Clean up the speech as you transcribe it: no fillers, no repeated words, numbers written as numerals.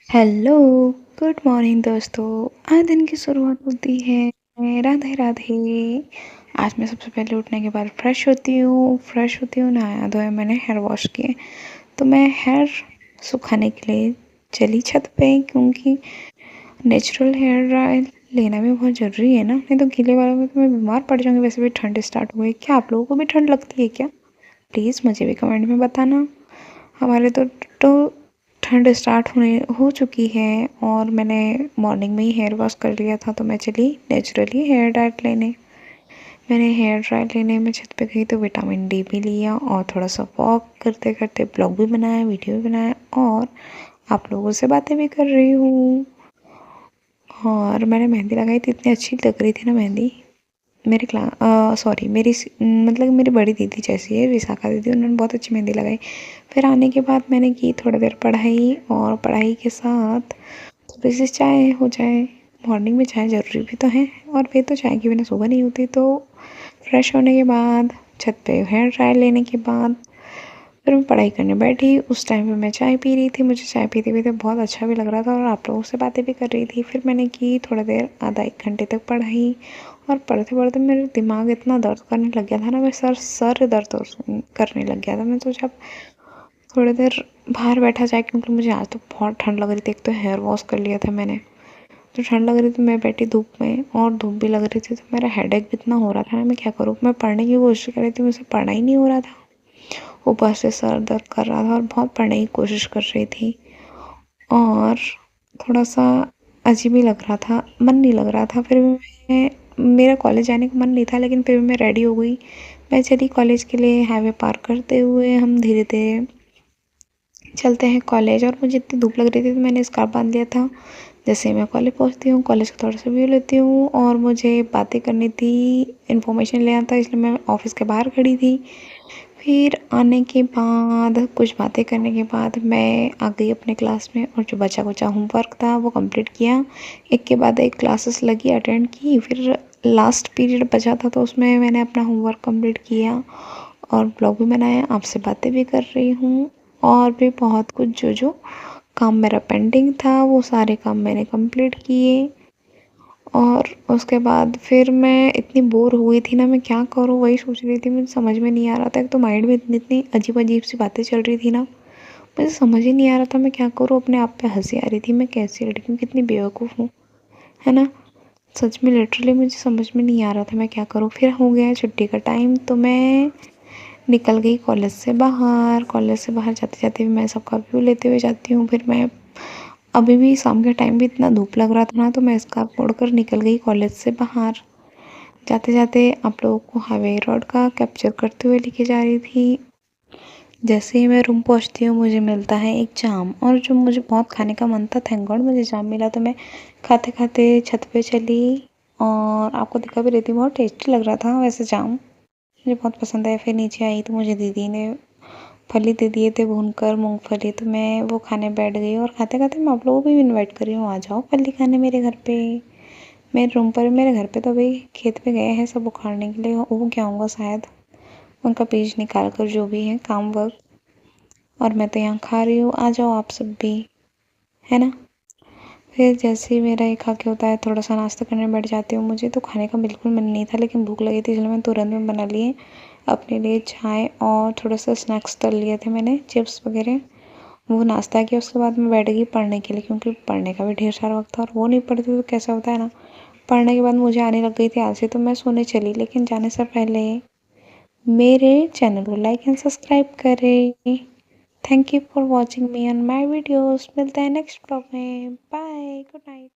Hello, good morning दोस्तों। आज दिन की शुरुआत होती है राधे राधे। आज मैं सबसे पहले उठने के बाद फ्रेश होती हूँ, नहाया धोया, मैंने हेयर वॉश किए। तो मैं हेयर सुखाने के लिए चली छत पे, क्योंकि नेचुरल हेयर ड्राई लेना भी बहुत ज़रूरी है ना, नहीं तो गीले वालों में तो मैं बीमार पड़ जाऊँगी। वैसे भी ठंड स्टार्ट हो गई, क्या आप लोगों को भी ठंड लगती है क्या? प्लीज़ मुझे भी कमेंट में बताना। हमारे तो ठंड स्टार्ट होने हो चुकी है और मैंने मॉर्निंग में ही हेयर वॉश कर लिया था, तो मैं चली नेचुरली हेयर डाइट लेने। मैंने हेयर ड्राई लेने में छत पे गई तो विटामिन डी भी लिया और थोड़ा सा वॉक करते करते ब्लॉग भी बनाया, वीडियो भी बनाया और आप लोगों से बातें भी कर रही हूँ। और मैंने मेहंदी लगाई थी, इतनी अच्छी लग रही थी ना मेहंदी। मेरी सॉरी मेरी मतलब मेरी बड़ी दीदी जैसी है, विशाखा दीदी, उन्होंने बहुत अच्छी मेहंदी लगाई। फिर आने के बाद मैंने की थोड़ी देर पढ़ाई, और पढ़ाई के साथ थोड़ी सी चाय हो जाए। मॉर्निंग में चाय ज़रूरी भी तो है, और फिर तो चाय के बिना सुबह नहीं होती। तो फ्रेश होने के बाद, छत पे हेयर ड्राई लेने के बाद, फिर मैं पढ़ाई करने बैठी। उस टाइम पे मैं चाय पी रही थी, मुझे चाय पीते पीते बहुत अच्छा भी लग रहा था और आप लोगों से बातें भी कर रही थी। फिर मैंने की थोड़ा देर, आधा एक घंटे तक पढ़ाई, और पढ़ते पढ़ते मेरे दिमाग इतना दर्द करने लग गया था ना, मैं सर दर्द करने लग गया था। मैं तो जब थोड़ी देर बाहर बैठा जाए, क्योंकि मुझे आज तो बहुत ठंड लग रही थी। एक तो हेयर वॉश कर लिया था मैंने, तो ठंड लग रही थी। मैं बैठी धूप में और धूप भी लग रही थी, तो मेरा हेडेक भी इतना हो रहा था ना, मैं क्या करूँ। मैं पढ़ने की कोशिश कर रही थी, मुझसे पढ़ना ही नहीं हो रहा था। ऊपर से सर दर्द कर रहा था और बहुत पढ़ने की कोशिश कर रही थी, और थोड़ा सा अजीब ही लग रहा था, मन नहीं लग रहा था। फिर मैं मेरा कॉलेज जाने का मन नहीं था, लेकिन फिर मैं रेडी हो गई। मैं चली कॉलेज के लिए। हाईवे पार करते हुए हम धीरे धीरे चलते हैं कॉलेज, और मुझे इतनी धूप लग रही थी तो मैंने स्कार्फ बांध लिया था। जैसे ही मैं कॉलेज पहुंचती हूँ, कॉलेज का थोड़ा सा व्यू लेती हूँ, और मुझे बातें करनी थी, इन्फॉर्मेशन लेना था, इसलिए मैं ऑफिस के बाहर खड़ी थी। फिर आने के बाद, कुछ बातें करने के बाद, मैं आ गई अपने क्लास में, और जो बचा कुचा होमवर्क था वो कंप्लीट किया। एक के बाद एक क्लासेस लगी, अटेंड की। फिर लास्ट पीरियड बचा था तो उसमें मैंने अपना होमवर्क कंप्लीट किया और ब्लॉग भी बनाया, आपसे बातें भी कर रही हूँ। और भी बहुत कुछ जो जो काम मेरा पेंडिंग था, वो सारे काम मैंने कंप्लीट किए। और उसके बाद फिर मैं इतनी बोर हो गई थी ना, मैं क्या करूँ वही सोच रही थी, मुझे समझ में नहीं आ रहा था। एक तो माइंड में इतनी इतनी अजीब अजीब सी बातें चल रही थी ना, मुझे समझ ही नहीं आ रहा था मैं क्या करूँ। अपने आप पे हंसी आ रही थी, मैं कैसी लड़की हूँ, कितनी बेवकूफ़ हूँ, है ना। सच में लिटरली मुझे समझ में नहीं आ रहा था मैं क्या करूँ। फिर हो गया छुट्टी का टाइम, तो मैं निकल गई कॉलेज से बाहर। कॉलेज से बाहर जाते जाते भी मैं सबका व्यू लेते हुए जाती हूँ। फिर मैं अभी भी शाम के टाइम भी इतना धूप लग रहा था ना, तो मैं स्कार्फ ओढ़कर निकल गई कॉलेज से बाहर। जाते जाते आप लोगों को हाईवे रोड का कैप्चर करते हुए लेके जा रही थी। जैसे ही मैं रूम पहुंचती हूँ, मुझे मिलता है एक जाम, और जो मुझे बहुत खाने का मन था, थैंक गॉड मुझे जाम मिला। तो मैं खाते खाते छत पे चली, और आपको दिखा भी रही थी, बहुत टेस्टी लग रहा था वैसे जाम, मुझे बहुत पसंद आया। फिर नीचे आई तो मुझे दीदी ने फली दे दिए थे भूनकर, मूंगफली, तो मैं वो खाने बैठ गई। और खाते खाते मैं आप लोगों को भी इनवाइट कर रही हूँ, आ जाओ फली खाने मेरे घर पे। मेरे रूम पर, मेरे घर पे तो अभी खेत पे गए हैं सब उखाड़ने के लिए, वो क्या होगा शायद, उनका पेज निकाल कर, जो भी है काम वर्क। और मैं तो यहाँ खा रही हूँ, आ जाओ आप सब भी, है ना। फिर जैसे ही मेरा ये खा के होता है, थोड़ा सा नाश्ता करने बैठ जाती हूँ। मुझे तो खाने का बिल्कुल मन नहीं था, लेकिन भूख लगी थी, इसलिए मैं तुरंत में बना लिए अपने लिए चाय, और थोड़ा सा स्नैक्स तल लिए थे मैंने, चिप्स वगैरह। वो नाश्ता किया, उसके बाद मैं बैठ गई पढ़ने के लिए, क्योंकि पढ़ने का भी ढेर सारा वक्त था, और वो नहीं पढ़ती तो कैसा होता है ना। पढ़ने के बाद मुझे आने लग गई थी आलसी, तो मैं सोने चली। लेकिन जाने से पहले मेरे चैनल को लाइक एंड सब्सक्राइब करें। Thank you for watching me on my videos. मिलते हैं नेक्स्ट ब्लॉग में। Bye, good night.